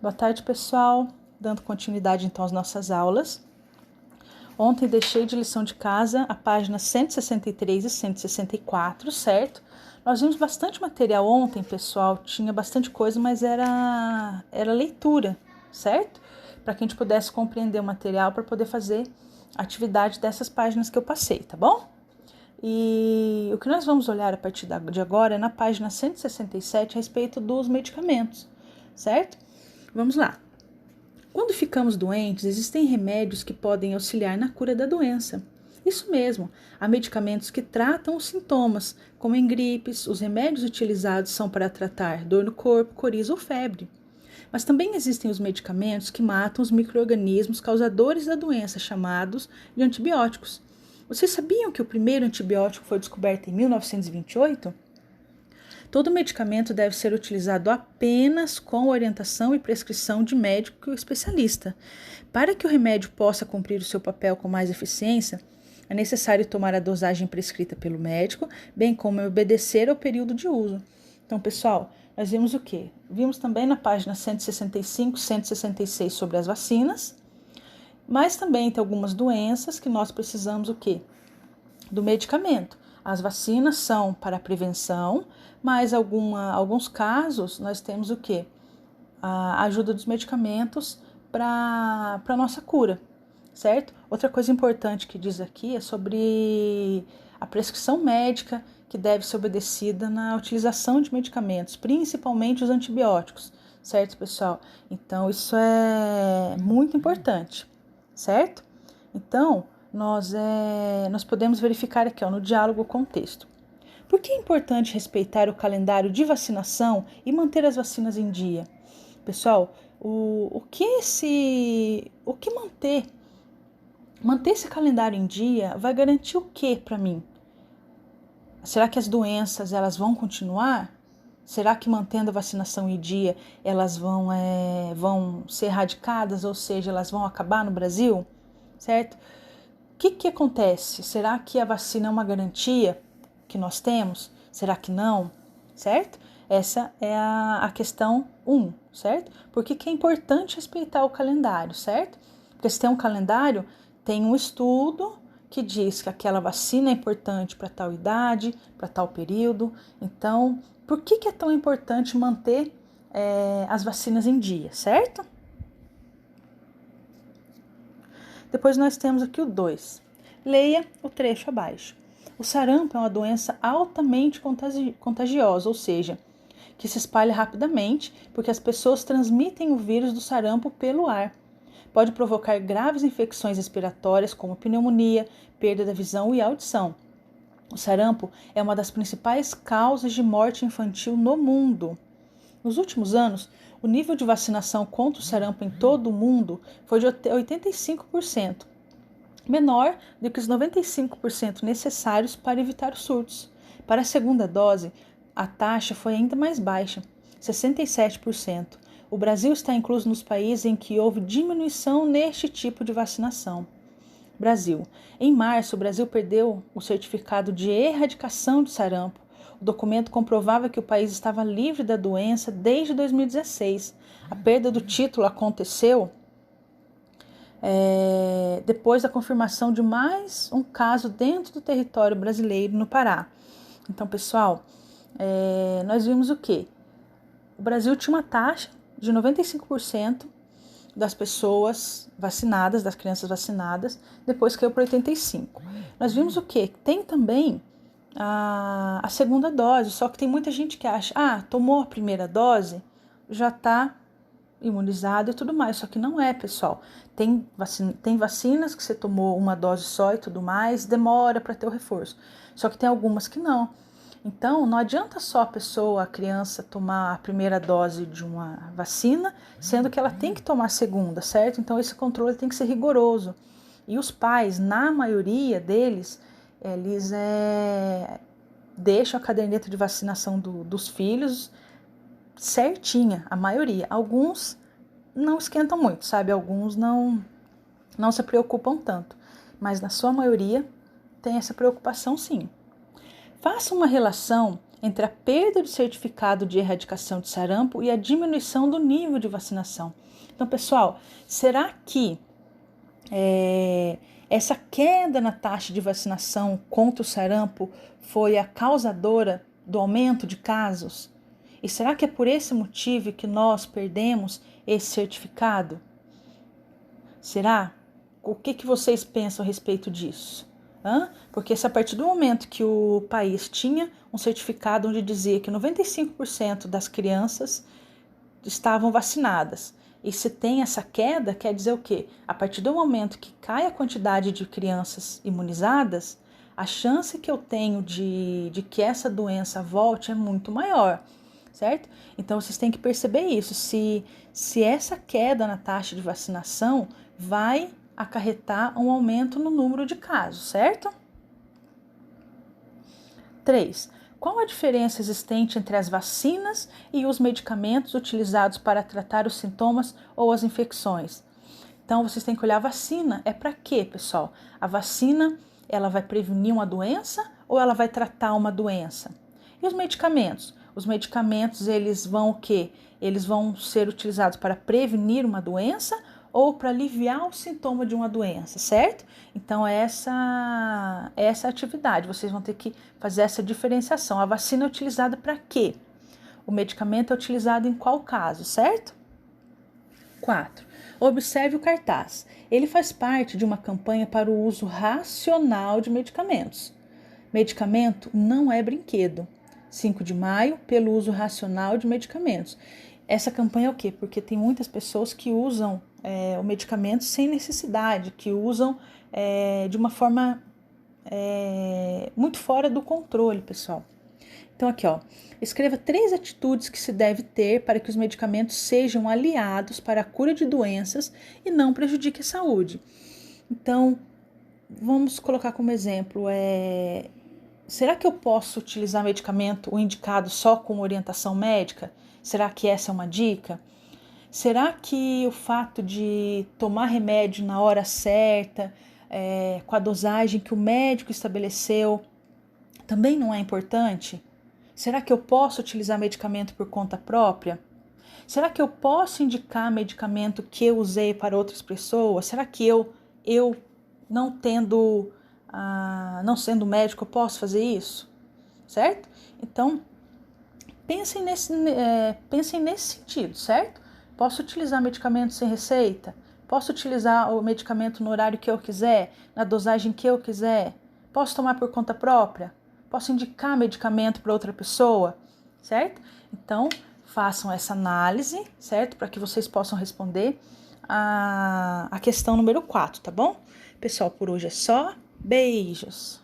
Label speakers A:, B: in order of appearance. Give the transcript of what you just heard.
A: Boa tarde, pessoal. Dando continuidade, então, às nossas aulas. Ontem deixei de lição de casa a página 163 e 164, certo? Nós vimos bastante material ontem, pessoal. Tinha bastante coisa, mas era leitura, certo? Para que a gente pudesse compreender o material para poder fazer a atividade dessas páginas que eu passei, tá bom? E o que nós vamos olhar a partir de agora é na página 167 a respeito dos medicamentos, certo? Vamos lá. Quando ficamos doentes, existem remédios que podem auxiliar na cura da doença. Isso mesmo, há medicamentos que tratam os sintomas, como em gripes, os remédios utilizados são para tratar dor no corpo, coriza ou febre. Mas também existem os medicamentos que matam os micro-organismos causadores da doença, chamados de antibióticos. Vocês sabiam que o primeiro antibiótico foi descoberto em 1928? Todo medicamento deve ser utilizado apenas com orientação e prescrição de médico especialista. Para que o remédio possa cumprir o seu papel com mais eficiência, é necessário tomar a dosagem prescrita pelo médico, bem como obedecer ao período de uso. Então, pessoal, nós vimos o quê? Vimos também na página 165, 166 sobre as vacinas, mas também tem algumas doenças que nós precisamos o quê? Do medicamento. As vacinas são para a prevenção, mas alguns casos nós temos o quê? A ajuda dos medicamentos para a nossa cura, certo? Outra coisa importante que diz aqui é sobre a prescrição médica que deve ser obedecida na utilização de medicamentos, principalmente os antibióticos, certo, pessoal? Então, isso é muito importante, certo? Então, nós podemos verificar aqui no diálogo com o texto. Por que é importante respeitar o calendário de vacinação e manter as vacinas em dia? Pessoal, o que manter esse calendário em dia vai garantir o que para mim? Será que as doenças elas vão continuar? Será que mantendo a vacinação em dia elas vão ser erradicadas, ou seja, elas vão acabar no Brasil? Certo? O que acontece? Será que a vacina é uma garantia que nós temos? Será que não? Certo? Essa é a questão 1, certo? Por que é importante respeitar o calendário, certo? Porque se tem um calendário, tem um estudo que diz que aquela vacina é importante para tal idade, para tal período. Então, por que é tão importante manter as vacinas em dia, certo? Depois nós temos aqui o 2. Leia o trecho abaixo. O sarampo é uma doença altamente contagiosa, ou seja, que se espalha rapidamente porque as pessoas transmitem o vírus do sarampo pelo ar. Pode provocar graves infecções respiratórias como pneumonia, perda da visão e audição. O sarampo é uma das principais causas de morte infantil no mundo. Nos últimos anos, o nível de vacinação contra o sarampo em todo o mundo foi de 85%, menor do que os 95% necessários para evitar os surtos. Para a segunda dose, a taxa foi ainda mais baixa, 67%. O Brasil está incluso nos países em que houve diminuição neste tipo de vacinação. Brasil. Em março, o Brasil perdeu o certificado de erradicação do sarampo. O documento comprovava que o país estava livre da doença desde 2016. A perda do título aconteceu depois da confirmação de mais um caso dentro do território brasileiro no Pará. Então, pessoal, nós vimos o quê? O Brasil tinha uma taxa de 95% das pessoas vacinadas, das crianças vacinadas, depois caiu para 85%. Nós vimos o quê? Tem também a segunda dose, só que tem muita gente que acha, tomou a primeira dose, já está imunizado e tudo mais, só que não é, pessoal. Tem vacinas que você tomou uma dose só e tudo mais, demora para ter o reforço, só que tem algumas que não. Então, não adianta só a criança tomar a primeira dose de uma vacina, sendo que ela tem que tomar a segunda, certo? Então, esse controle tem que ser rigoroso. E os pais, na maioria deles, eles deixam a caderneta de vacinação dos filhos certinha, a maioria. Alguns não esquentam muito, sabe? Alguns não se preocupam tanto, mas na sua maioria tem essa preocupação sim. Faça uma relação entre a perda do certificado de erradicação de sarampo e a diminuição do nível de vacinação. Então, pessoal, será que essa queda na taxa de vacinação contra o sarampo foi a causadora do aumento de casos? E será que é por esse motivo que nós perdemos esse certificado? Será? O que vocês pensam a respeito disso? Porque se a partir do momento que o país tinha um certificado onde dizia que 95% das crianças estavam vacinadas, e se tem essa queda, quer dizer o quê? A partir do momento que cai a quantidade de crianças imunizadas, a chance que eu tenho de que essa doença volte é muito maior, certo? Então, vocês têm que perceber isso, se essa queda na taxa de vacinação vai acarretar um aumento no número de casos, certo? 3. Qual a diferença existente entre as vacinas e os medicamentos utilizados para tratar os sintomas ou as infecções? Então, vocês têm que olhar a vacina. É para quê, pessoal? A vacina, ela vai prevenir uma doença ou ela vai tratar uma doença? E os medicamentos? Os medicamentos, eles vão o quê? Eles vão ser utilizados para prevenir uma doença ou para aliviar o sintoma de uma doença, certo? Então, essa atividade, vocês vão ter que fazer essa diferenciação. A vacina é utilizada para quê? O medicamento é utilizado em qual caso, certo? 4. Observe o cartaz. Ele faz parte de uma campanha para o uso racional de medicamentos. Medicamento não é brinquedo. 5 de maio, pelo uso racional de medicamentos. Essa campanha é o quê? Porque tem muitas pessoas que usam o medicamento sem necessidade, que usam de uma forma muito fora do controle, pessoal. Então, aqui, escreva 3 atitudes que se deve ter para que os medicamentos sejam aliados para a cura de doenças e não prejudiquem a saúde. Então, vamos colocar como exemplo, será que eu posso utilizar medicamento ou indicado só com orientação médica? Será que essa é uma dica? Será que o fato de tomar remédio na hora certa, com a dosagem que o médico estabeleceu, também não é importante? Será que eu posso utilizar medicamento por conta própria? Será que eu posso indicar medicamento que eu usei para outras pessoas? Será que eu não sendo médico, eu posso fazer isso? Certo? Então, pensem nesse sentido, certo? Posso utilizar medicamento sem receita? Posso utilizar o medicamento no horário que eu quiser, na dosagem que eu quiser? Posso tomar por conta própria? Posso indicar medicamento para outra pessoa? Certo? Então, façam essa análise, certo? Para que vocês possam responder a questão número 4, tá bom? Pessoal, por hoje é só. Beijos!